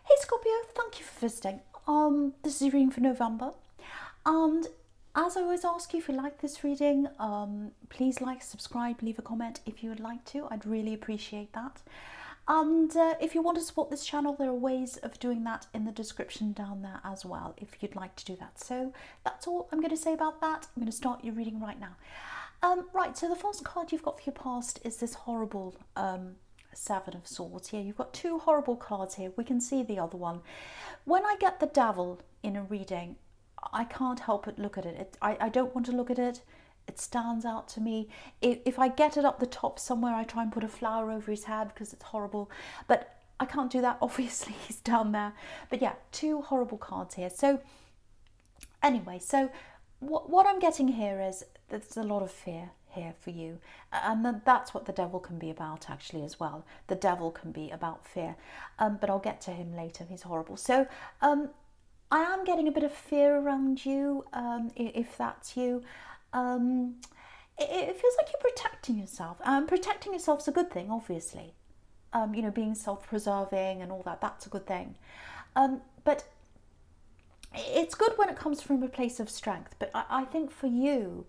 Hey Scorpio, thank you for visiting. This is your reading for November, and as I always ask you, if you like this reading, please like, subscribe, leave a comment if you would like to. I'd really appreciate that. And if you want to support this channel, there are ways of doing that in the description down there as well, if you'd like to do that. So that's all I'm going to say about that. I'm going to start your reading right now. Right, so the first card you've got for your past is this horrible Seven of Swords here. You've got two horrible cards here. We can see the other one. When I get the Devil in a reading, I can't help but look at it. I don't want to look at it. It stands out to me. If I get it up the top somewhere, I try and put a flower over his head because it's horrible. But I can't do that. Obviously, he's down there. But yeah, two horrible cards here. So anyway, so what I'm getting here is there's a lot of fear here for you, and that's what the Devil can be about actually as well. The Devil can be about fear, but I'll get to him later. He's horrible. So I am getting a bit of fear around you, if that's you. It feels like you're protecting yourself. Protecting yourself is a good thing, obviously. You know, being self-preserving and all that, that's a good thing. But it's good when it comes from a place of strength. But I think for you,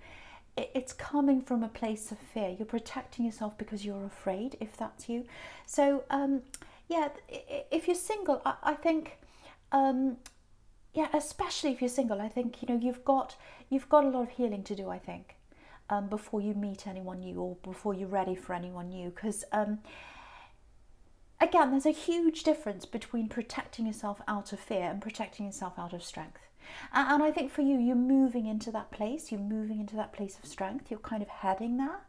it's coming from a place of fear. You're protecting yourself because you're afraid, if that's you. So yeah, if you're single, I think yeah, especially if you're single, I think, you know, you've got a lot of healing to do, I think, before you meet anyone new or before you're ready for anyone new. Because again, there's a huge difference between protecting yourself out of fear and protecting yourself out of strength. And I think for you, you're moving into that place. You're moving into that place of strength. You're kind of heading there.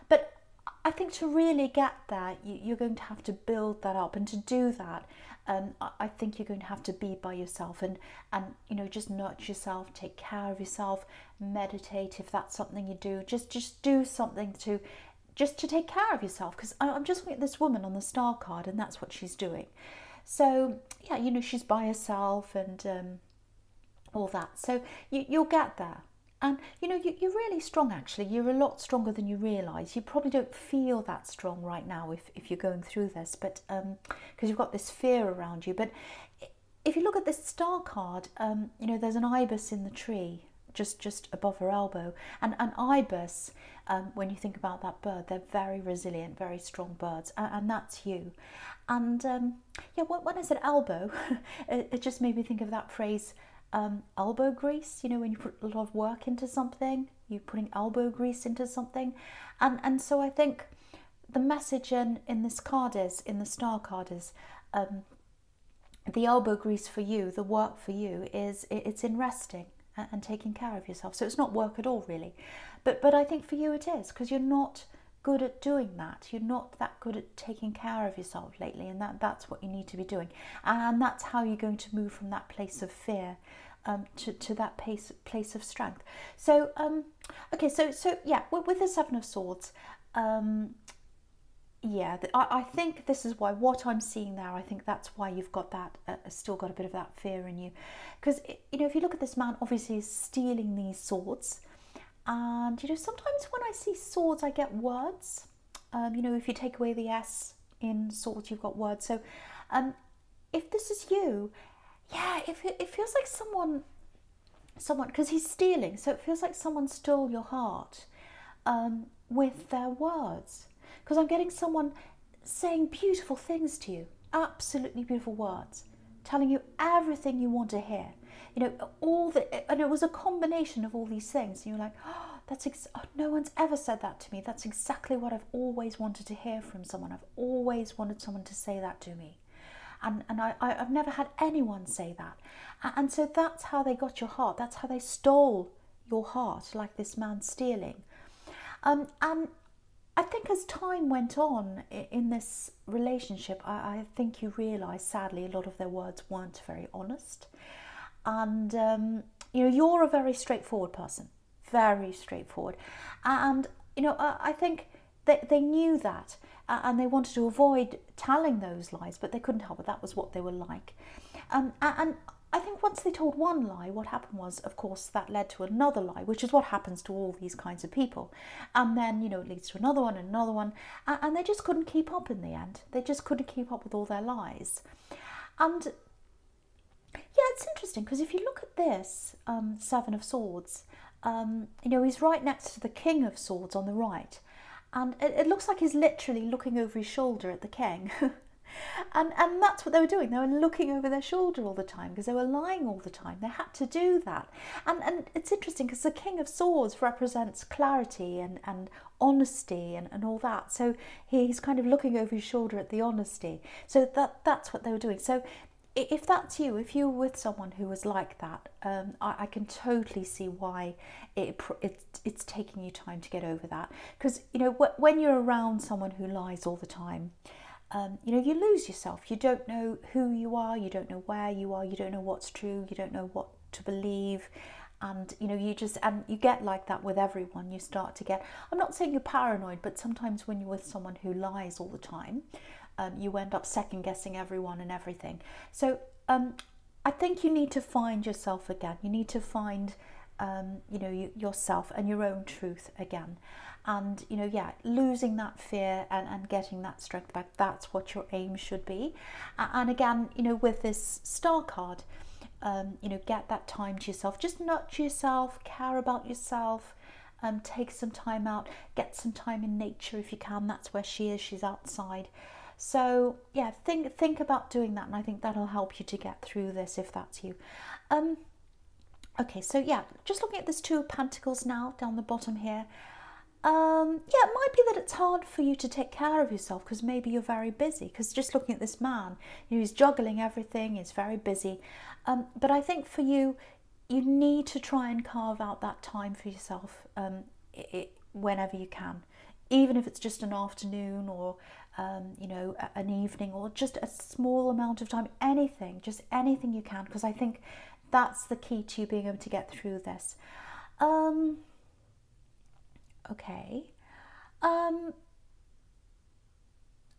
But I think to really get there, you're going to have to build that up. And to do that, I think you're going to have to be by yourself and you know, just nurture yourself, take care of yourself, meditate if that's something you do. Just do something to take care of yourself. Because I'm just looking at this woman on the star card, and that's what she's doing. So yeah, you know, she's by herself and all that. So you'll get there. And you know, you're really strong actually. You're a lot stronger than you realise. You probably don't feel that strong right now if you're going through this, but because you've got this fear around you. But if you look at this star card, you know, there's an ibis in the tree just above her elbow. And an ibis, when you think about that bird, they're very resilient, very strong birds, and that's you. And yeah, when I said elbow, it just made me think of that phrase, elbow grease. You know, when you put a lot of work into something, you're putting elbow grease into something. And so I think the message in this card is, in the star card is, the elbow grease for you, the work for you is, it's in resting and taking care of yourself. So it's not work at all really, but I think for you it is, because you're not good at doing that. You're not that good at taking care of yourself lately, and that's what you need to be doing. And that's how you're going to move from that place of fear to that place of strength. So okay, so yeah, with the Seven of Swords, yeah, I think this is why, what I'm seeing there, I think that's why you've got that, still got a bit of that fear in you. Because, you know, if you look at this man, obviously he's stealing these swords. And, you know, sometimes when I see swords, I get words. You know, if you take away the S in swords, you've got words. So if this is you, yeah, it feels like someone, because he's stealing, so it feels like someone stole your heart with their words. Because I'm getting someone saying beautiful things to you, absolutely beautiful words, telling you everything you want to hear. You know, and it was a combination of all these things. And you're like, oh, no one's ever said that to me. That's exactly what I've always wanted to hear from someone. I've always wanted someone to say that to me. And I've never had anyone say that. And so that's how they got your heart. That's how they stole your heart, like this man stealing. And I think as time went on in this relationship, I think you realise, sadly, a lot of their words weren't very honest. And, you know, you're a very straightforward person, very straightforward. And, you know, I think they knew that, and they wanted to avoid telling those lies, but they couldn't help it. That was what they were like. And I think once they told one lie, what happened was, of course, that led to another lie, which is what happens to all these kinds of people. And then, you know, it leads to another one and another one. And they just couldn't keep up in the end. They just couldn't keep up with all their lies. And yeah, it's interesting because if you look at this Seven of Swords, you know, he's right next to the King of Swords on the right. And it looks like he's literally looking over his shoulder at the king. and that's what they were doing. They were looking over their shoulder all the time because they were lying all the time. They had to do that. And it's interesting because the King of Swords represents clarity and honesty and all that. So he's kind of looking over his shoulder at the honesty. So that's what they were doing. So if that's you, if you're with someone who was like that, I can totally see why it's taking you time to get over that. Because, you know, when you're around someone who lies all the time, you know, you lose yourself. You don't know who you are, you don't know where you are, you don't know what's true, you don't know what to believe. And, you know, you get like that with everyone. You start to get, I'm not saying you're paranoid, but sometimes when you're with someone who lies all the time, you end up second guessing everyone and everything. So I think you need to find yourself again. You need to find, you know, yourself and your own truth again. And, you know, yeah, losing that fear and getting that strength back, that's what your aim should be. And again, you know, with this star card, you know, get that time to yourself. Just nurture yourself, care about yourself. Take some time out, get some time in nature if you can. That's where she is, she's outside. So yeah, think about doing that, and I think that'll help you to get through this if that's you. Okay, so yeah, just looking at this Two of Pentacles now down the bottom here. Yeah, it might be that it's hard for you to take care of yourself because maybe you're very busy. Because just looking at this man, you know, he's juggling everything, he's very busy. But I think for you, you need to try and carve out that time for yourself whenever you can. Even if it's just an afternoon or, you know, an evening or just a small amount of time, anything, just anything you can, because I think that's the key to you being able to get through this. Okay.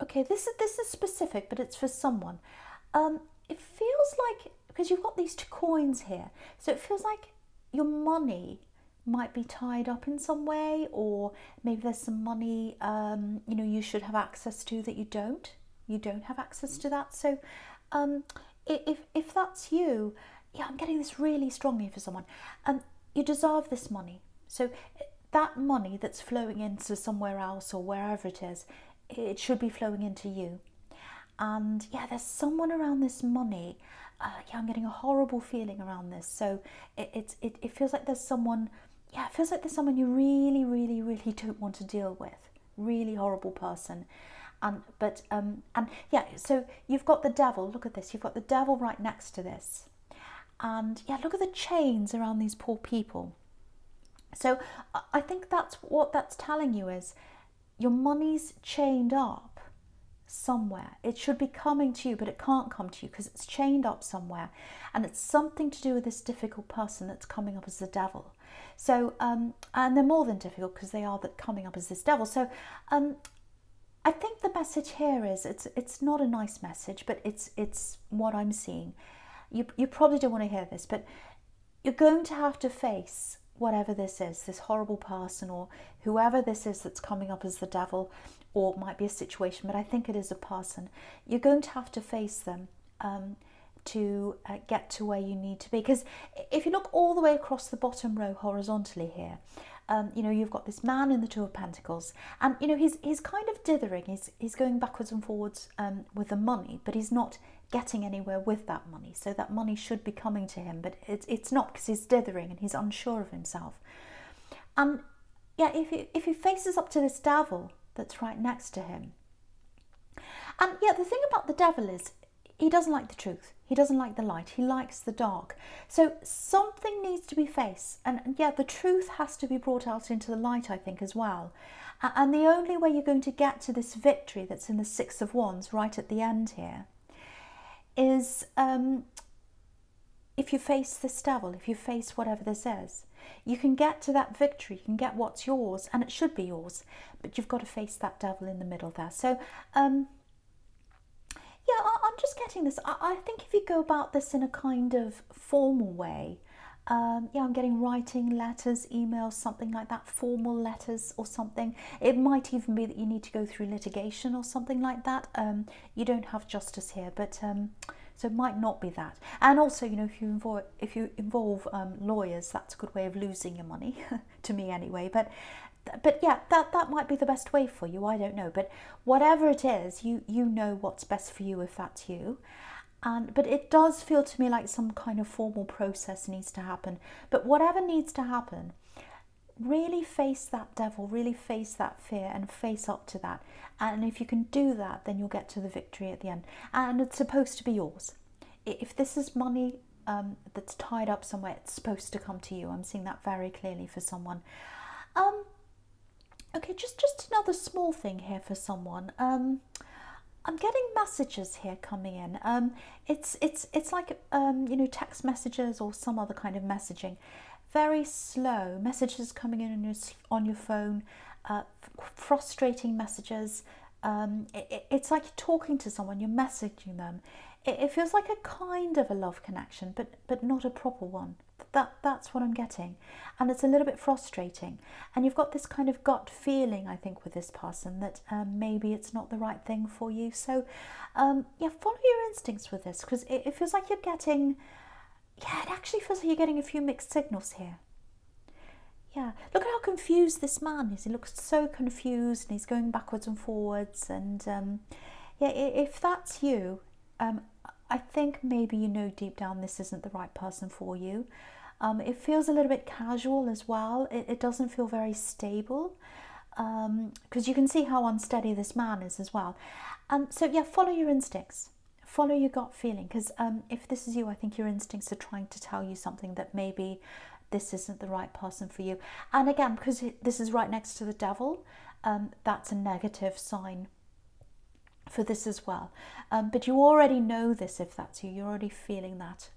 Okay, this is specific, but it's for someone. It feels like, because you've got these two coins here, so it feels like your money might be tied up in some way, or maybe there's some money you know, you should have access to that you don't have access to that. So if that's you, yeah, I'm getting this really strongly for someone. You deserve this money. So that money that's flowing into somewhere else or wherever it is, it should be flowing into you. And yeah, there's someone around this money. Yeah, I'm getting a horrible feeling around this. So it feels like there's someone. Yeah, it feels like there's someone you really, really, really don't want to deal with. Really horrible person. And yeah, so you've got the devil. Look at this. You've got the devil right next to this. And yeah, look at the chains around these poor people. So I think that's what that's telling you is your money's chained up somewhere. It should be coming to you, but it can't come to you because it's chained up somewhere. And it's something to do with this difficult person that's coming up as the devil. So, and they're more than difficult because they are coming up as this devil. So I think the message here is, it's not a nice message, but it's what I'm seeing. You probably don't want to hear this, but you're going to have to face whatever this is, this horrible person or whoever this is that's coming up as the devil, or it might be a situation, but I think it is a person. You're going to have to face them to get to where you need to be. Because if you look all the way across the bottom row horizontally here, you know, you've got this man in the Two of Pentacles, and you know, he's kind of dithering, he's going backwards and forwards with the money, but he's not getting anywhere with that money. So that money should be coming to him, but it's not, because he's dithering and he's unsure of himself. And yeah, if he faces up to this devil that's right next to him, and yeah, the thing about the devil is he doesn't like the truth, he doesn't like the light, he likes the dark. So something needs to be faced, and yeah, the truth has to be brought out into the light, I think, as well. And the only way you're going to get to this victory that's in the Six of Wands right at the end here is if you face this devil, if you face whatever this is. You can get to that victory, you can get what's yours, and it should be yours, but you've got to face that devil in the middle there. So yeah, I'm just getting this. I think if you go about this in a kind of formal way, yeah, I'm getting writing, letters, emails, something like that, formal letters or something. It might even be that you need to go through litigation or something like that. You don't have justice here, but So it might not be that. And also, you know, if you involve lawyers, that's a good way of losing your money, to me anyway. But yeah, that might be the best way for you. I don't know. But whatever it is, you know what's best for you if that's you. But it does feel to me like some kind of formal process needs to happen. But whatever needs to happen, really face that devil, really face that fear and face up to that. And if you can do that, then you'll get to the victory at the end. And it's supposed to be yours. If this is money that's tied up somewhere, it's supposed to come to you. I'm seeing that very clearly for someone. Okay, just another small thing here for someone. I'm getting messages here coming in. It's like you know, text messages or some other kind of messaging. Very slow messages coming in on your phone. Frustrating messages. It's like you're talking to someone, you're messaging them. It feels like a kind of a love connection, but not a proper one. That's what I'm getting, and it's a little bit frustrating. And you've got this kind of gut feeling, I think, with this person that maybe it's not the right thing for you. So yeah, follow your instincts with this, because it feels like you're getting, yeah, it actually feels like you're getting a few mixed signals here. Yeah, look at how confused this man is. He looks so confused and he's going backwards and forwards. And yeah, if that's you, I think maybe you know deep down this isn't the right person for you. It feels a little bit casual as well. It doesn't feel very stable, because you can see how unsteady this man is as well. So yeah, follow your instincts. Follow your gut feeling, because if this is you, I think your instincts are trying to tell you something, that maybe this isn't the right person for you. And again, because this is right next to the devil, that's a negative sign for this as well. But you already know this if that's you. You're already feeling that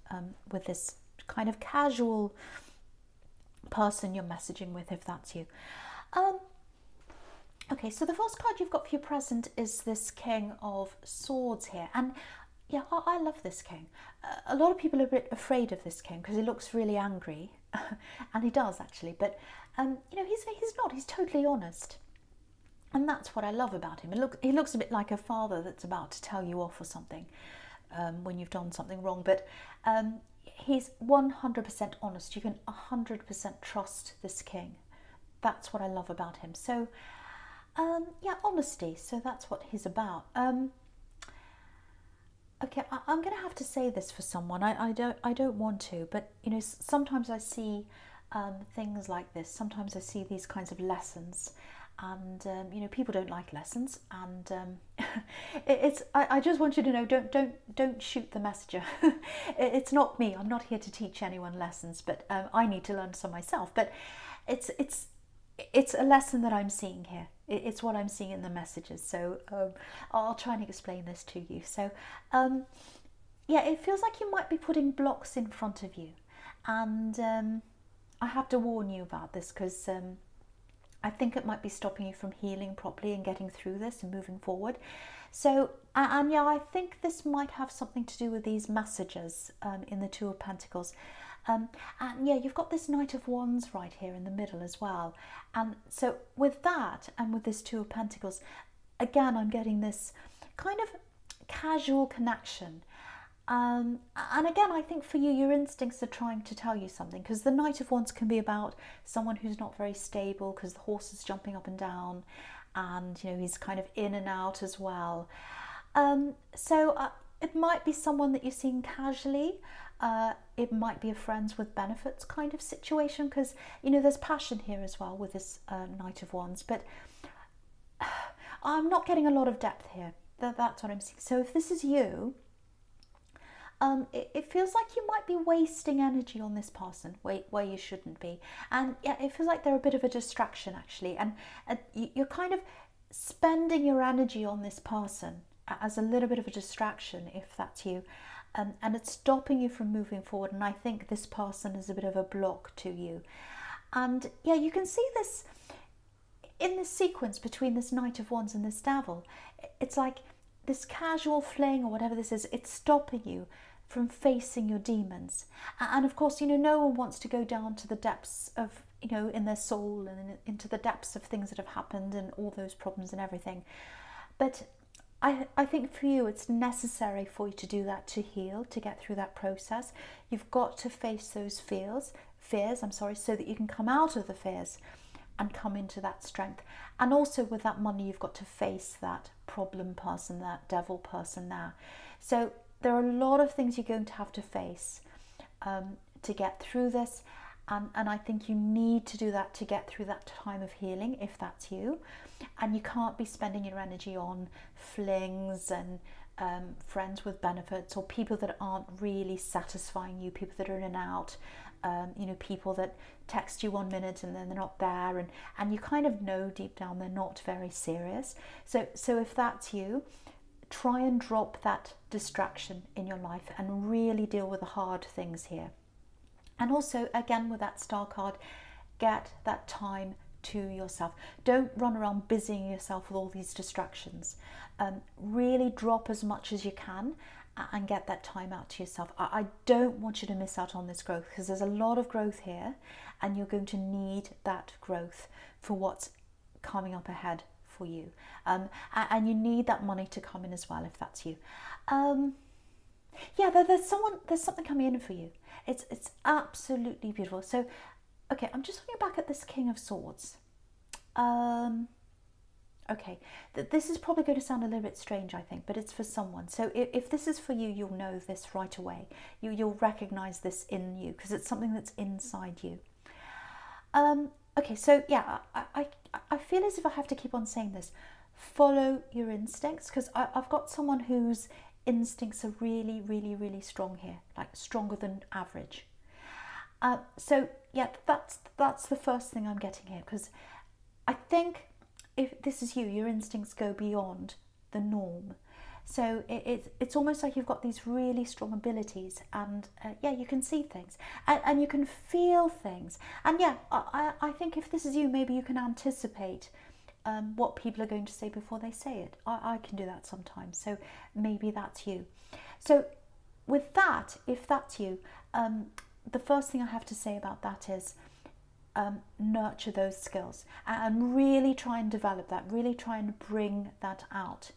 with this kind of casual person you're messaging with, if that's you. Okay, so the first card you've got for your present is this King of Swords here. And yeah, I love this king. A lot of people are a bit afraid of this king because he looks really angry, and he does actually. But you know, he's not. He's totally honest, and that's what I love about him. He looks a bit like a father that's about to tell you off or something when you've done something wrong. But he's 100% honest. You can 100% trust this king. That's what I love about him. So yeah, honesty. So that's what he's about. Okay, I'm going to have to say this for someone. I don't want to, but you know, sometimes I see things like this. Sometimes I see these kinds of lessons, and you know, people don't like lessons, and I just want you to know, don't shoot the messenger. It's not me. I'm not here to teach anyone lessons, but I need to learn some myself. But it's a lesson that I'm seeing here. It's what I'm seeing in the messages. So I'll try and explain this to you. So yeah, it feels like you might be putting blocks in front of you, and I have to warn you about this, because I think it might be stopping you from healing properly and getting through this and moving forward. So and yeah, I think this might have something to do with these messages in the Two of Pentacles. And yeah, you've got this Knight of Wands right here in the middle as well. And so with that, and with this Two of Pentacles, again, I'm getting this kind of casual connection. And again, I think for you, your instincts are trying to tell you something, because the Knight of Wands can be about someone who's not very stable, because the horse is jumping up and down, and you know, he's kind of in and out as well. So it might be someone that you're seeing casually. It might be a friends with benefits kind of situation, because you know, there's passion here as well with this Knight of Wands. But I'm not getting a lot of depth here. That's what I'm seeing. So if this is you, it feels like you might be wasting energy on this person where you shouldn't be. And yeah, it feels like they're a bit of a distraction actually, and you're kind of spending your energy on this person as a little bit of a distraction, if that's you. And it's stopping you from moving forward. And I think this person is a bit of a block to you. And yeah, you can see this in this sequence between this Knight of Wands and this Devil. It's like this casual fling or whatever this is, it's stopping you from facing your demons. And of course, you know, no one wants to go down to the depths of, you know, in their soul and into the depths of things that have happened and all those problems and everything. But I think for you, it's necessary for you to do that, to heal, to get through that process. You've got to face those fears, so that you can come out of the fears and come into that strength. And also with that money, you've got to face that problem person, that devil person there. So there are a lot of things you're going to have to face to get through this. And I think you need to do that to get through that time of healing, if that's you. And you can't be spending your energy on flings and friends with benefits, or people that aren't really satisfying you, people that are in and out, people that text you 1 minute and then they're not there, and you kind of know deep down they're not very serious. So if that's you, try and drop that distraction in your life and really deal with the hard things here. And also, again, with that star card, get that time to yourself. Don't run around busying yourself with all these distractions. Really drop as much as you can and get that time out to yourself. I don't want you to miss out on this growth, because there's a lot of growth here and you're going to need that growth for what's coming up ahead for you. And you need that money to come in as well, if that's you. Yeah, there's something coming in for you. It's absolutely beautiful. So, okay, I'm just looking back at this King of Swords. Okay, this is probably going to sound a little bit strange, I think, but it's for someone. So if this is for you, you'll know this right away. You'll recognize this in you, because it's something that's inside you. Okay, so yeah, I feel as if I have to keep on saying this. Follow your instincts, because I've got someone whose instincts are really, really, really strong here, like stronger than average. So yeah, that's the first thing I'm getting here, because I think if this is you, your instincts go beyond the norm. So it's almost like you've got these really strong abilities, and yeah, you can see things and you can feel things. And yeah, I think if this is you, maybe you can anticipate what people are going to say before they say it. I can do that sometimes, so maybe that's you. So with that, if that's you, the first thing I have to say about that is nurture those skills and really try and develop that, really try and bring that out.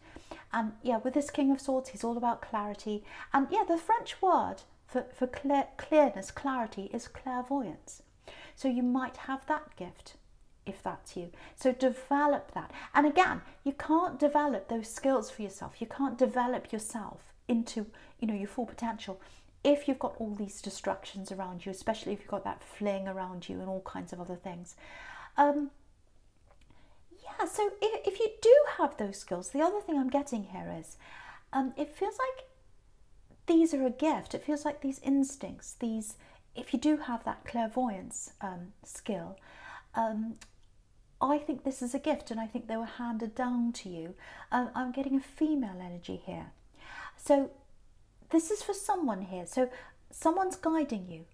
And yeah, with this King of Swords, he's all about clarity. And yeah, the French word for clearness, clarity, is clairvoyance. So you might have that gift if that's you. So develop that. And again, you can't develop those skills for yourself. You can't develop yourself into, your full potential if you've got all these distractions around you, especially if you've got that fling around you and all kinds of other things. Yeah, so if you do have those skills, the other thing I'm getting here is, it feels like these are a gift. It feels like these instincts, if you do have that clairvoyance skill, I think this is a gift, and I think they were handed down to you. I'm getting a female energy here. So this is for someone here. So someone's guiding you.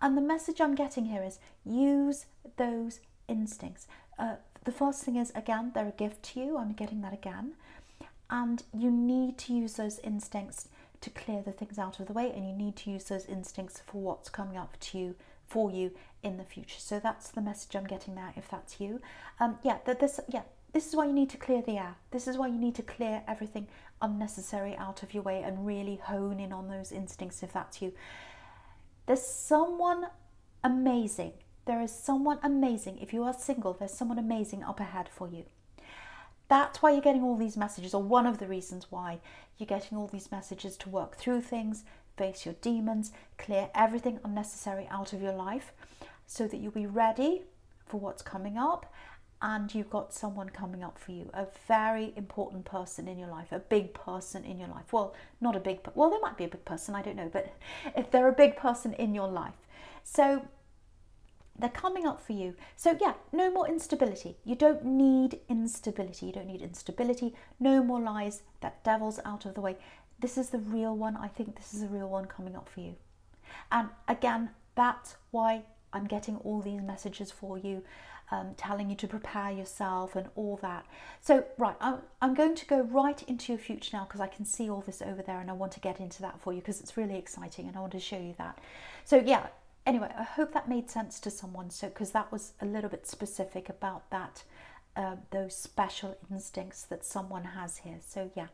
And the message I'm getting here is use those instincts. The first thing is, again, they're a gift to you. I'm getting that again. And you need to use those instincts to clear the things out of the way, and you need to use those instincts for what's coming up to you, for you in the future. So that's the message I'm getting there, if that's you. This is why you need to clear the air. This is why you need to clear everything unnecessary out of your way and really hone in on those instincts, if that's you. There's someone amazing. There is someone amazing. If you are single, there's someone amazing up ahead for you. That's why you're getting all these messages, or one of the reasons why you're getting all these messages, to work through things, face your demons, clear everything unnecessary out of your life, so that you'll be ready for what's coming up. And you've got someone coming up for you, a very important person in your life, a big person in your life. Well, not a big, well, they might be a big person, I don't know, but if they're a big person in your life. So they're coming up for you. So yeah, no more instability. You don't need instability. You don't need instability. No more lies. That devil's out of the way. This is the real one. I think this is a real one coming up for you. And again, that's why I'm getting all these messages for you, telling you to prepare yourself and all that. So right, I'm going to go right into your future now, because I can see all this over there, and I want to get into that for you because it's really exciting and I want to show you that. So yeah, anyway, I hope that made sense to someone. So because that was a little bit specific about that those special instincts that someone has here. So yeah,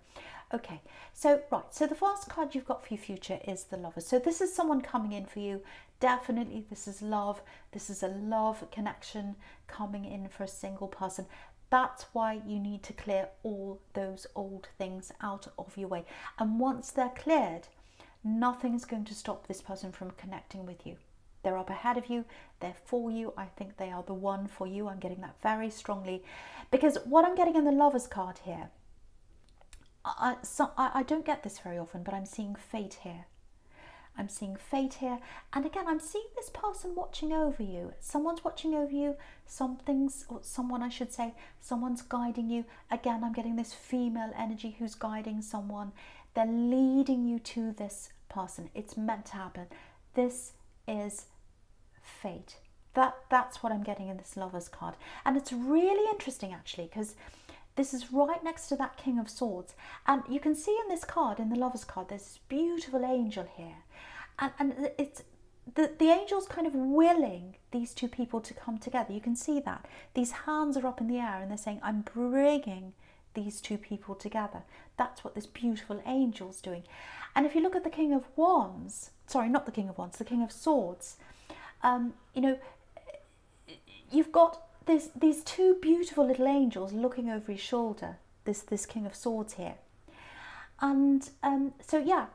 okay, so right, so the first card you've got for your future is the Lovers. So this is someone coming in for you. Definitely this is love. This is a love connection coming in for a single person. That's why you need to clear all those old things out of your way, and once they're cleared, nothing is going to stop this person from connecting with you. They're up ahead of you, they're for you. I think they are the one for you. I'm getting that very strongly, because what I'm getting in the Lovers card here, I don't get this very often, but I'm seeing fate here. I'm seeing fate here, and again I'm seeing this person watching over you. Someone's watching over you, someone I should say, someone's guiding you. Again, I'm getting this female energy who's guiding someone. They're leading you to this person. It's meant to happen. This is fate. That's what I'm getting in this Lovers card, and it's really interesting actually, because this is right next to that King of Swords, and you can see in this card, in the Lovers card, there's this beautiful angel here, and it's the angel's kind of willing these two people to come together. You can see that these hands are up in the air and they're saying, I'm bringing these two people together. That's what this beautiful angel's doing. And if you look at the King of Wands, sorry, not the King of Wands, the King of Swords, you know, you've got these two beautiful little angels looking over his shoulder, this King of Swords here. And so yeah,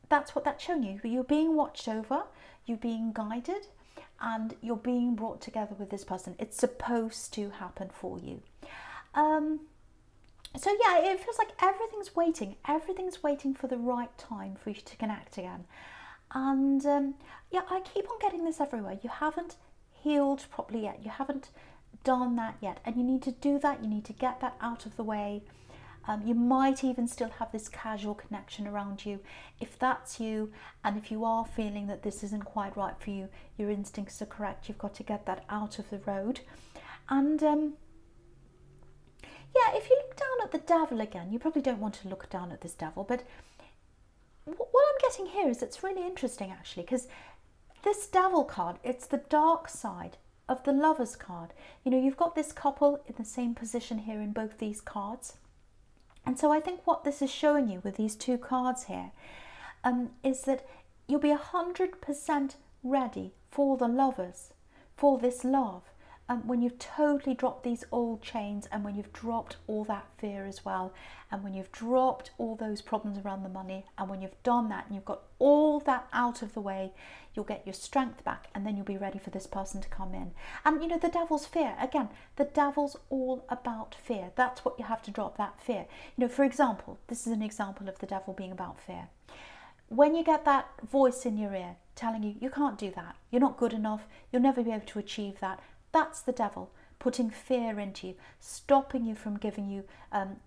that's what that's showing you. You're being watched over, you're being guided, and you're being brought together with this person. It's supposed to happen for you. So yeah, it feels like everything's waiting for the right time for you to connect again. And yeah, I keep on getting this everywhere. You haven't healed properly yet. You haven't done that yet, and you need to do that. You need to get that out of the way. You might even still have this casual connection around you. If that's you, and if you are feeling that this isn't quite right for you, your instincts are correct, you've got to get that out of the road. And yeah, if you look down at the devil again, you probably don't want to look down at this devil, but what I'm getting here is it's really interesting actually, because this devil card, it's the dark side of the Lovers card. You know, you've got this couple in the same position here in both these cards. And so I think what this is showing you with these two cards here is that you'll be 100% ready for the Lovers, for this love, when you've totally dropped these old chains, and when you've dropped all that fear as well, and when you've dropped all those problems around the money, and when you've done that and you've got all that out of the way, you'll get your strength back, and then you'll be ready for this person to come in. And you know, the devil's fear, again, the devil's all about fear. That's what you have to drop, that fear. You know, for example, this is an example of the devil being about fear. When you get that voice in your ear telling you, you can't do that, you're not good enough, you'll never be able to achieve that, that's the devil putting fear into you, stopping you from giving you,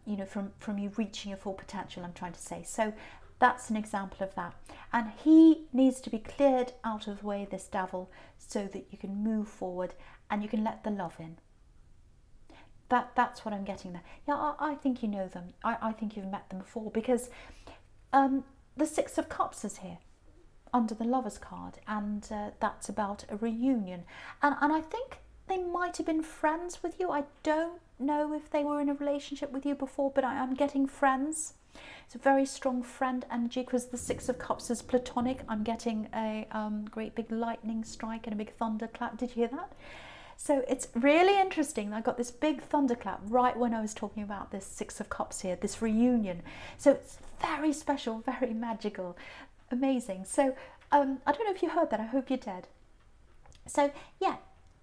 you know, from you reaching your full potential, I'm trying to say. So that's an example of that. And he needs to be cleared out of the way, this devil, so that you can move forward and you can let the love in. That's what I'm getting there. Yeah, I think you know them. I think you've met them before, because the Six of Cups is here under the Lovers card, and that's about a reunion. And I think they might have been friends with you. I don't know if they were in a relationship with you before, but I'm getting friends. It's a very strong friend energy, because the Six of Cups is platonic. I'm getting a great big lightning strike and a big thunderclap. Did you hear that? So it's really interesting. I got this big thunderclap right when I was talking about this Six of Cups here, this reunion. So it's very special, very magical, amazing. So I don't know if you heard that. I hope you did. So yeah,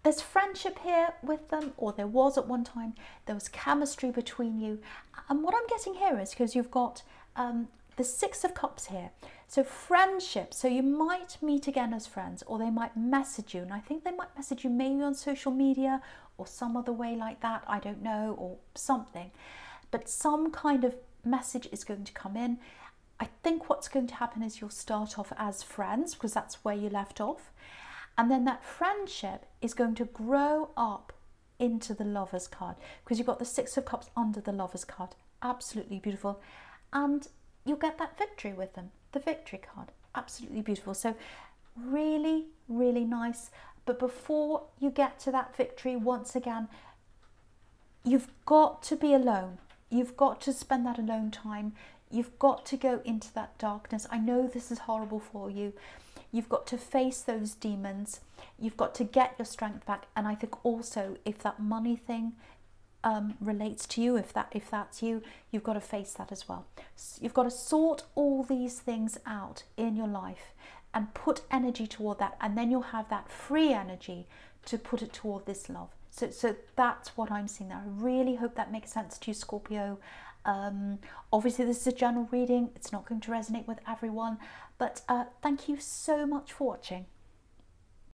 there's friendship here with them, or there was at one time. There was chemistry between you. And what I'm getting here is, because you've got the Six of Cups here, so friendship. So you might meet again as friends, or they might message you. And I think they might message you maybe on social media or some other way like that. I don't know, or something. But some kind of message is going to come in. I think what's going to happen is you'll start off as friends, because that's where you left off. And then that friendship is going to grow up into the Lovers card, because you've got the Six of Cups under the Lovers card. Absolutely beautiful. And you'll get that victory with them, the victory card. Absolutely beautiful. So really, really nice. But before you get to that victory, once again, you've got to be alone. You've got to spend that alone time. You've got to go into that darkness. I know this is horrible for you. You've got to face those demons. You've got to get your strength back. And I think also, if that money thing relates to you, if that's you, you've got to face that as well. You've got to sort all these things out in your life and put energy toward that, and then you'll have that free energy to put it toward this love. So that's what I'm seeing there. I really hope that makes sense to you, Scorpio. Obviously this is a general reading, it's not going to resonate with everyone, but thank you so much for watching.